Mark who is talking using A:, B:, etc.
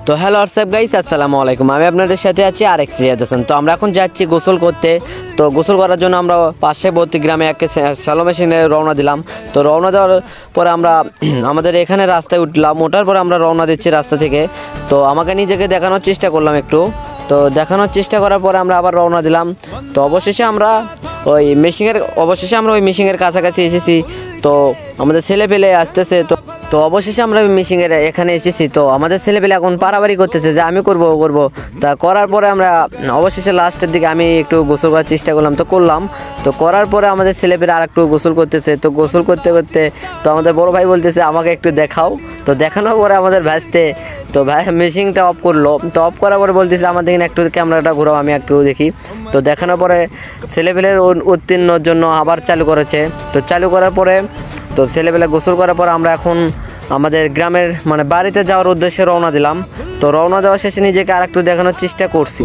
A: তো hello WhatsApp guys, আসসালামু আলাইকুম। আমি আপনাদের সাথে আছি আরেক সিরাজ হাসান। তো আমরা এখন যাচ্ছি গোসল করতে। তো গোসল করার জন্য আমরা পার্শ্ববর্তী গ্রামে এক স্যালো মেশিনে রওনা দিলাম। তো রওনা দেওয়ার পরে আমরা আমাদের এখানে রাস্তায় উঠলাম। ওঠার পরে আমরা রওনা দিচ্ছি রাস্তা থেকে। তো আমাকে নিজেকে দেখানোর চেষ্টা করলাম একটু। তো দেখানোর চেষ্টা করার পরে আমরা আবার রওনা দিলাম। তো অবশেষে আমরা ওই মেশিনের কাছাকাছি এসেছি। তো আমাদের ছেলেপেলে আসতেছে। তো অবশেষে আমরা মিশিংয়ের এখানে এসেছি। তো আমাদের ছেলেপেলে এখন পারাবাড়ি করতেছে যে আমি করব। তা করার পরে আমরা অবশেষে লাস্টের দিকে আমি একটু গোসল করার চেষ্টা করলাম। তো করার পরে আমাদের ছেলেপেলে আর একটু গোসল করতেছে। তো গোসল করতে করতে তো আমাদের বড় ভাই বলতেছে আমাকে একটু দেখাও। তো দেখানোর পরে আমাদের ভাই মেশিনটা অফ করলো। তো অফ করার পরে বলতেছে আমার দেখেন একটু ক্যামেরাটা ঘোরাও, আমি একটু দেখি। তো দেখানোর পরে ছেলেপেলের উত্তীর্ণর জন্য আবার চালু করেছে। তো চালু করার পরে তো ছেলেবেলা গোসল করার পর আমরা এখন আমাদের গ্রামের বাড়িতে যাওয়ার উদ্দেশ্যে রওনা দিলাম। তো রওনা দেওয়া শেষে নিজেকে আর একটু দেখানোর চেষ্টা করছি।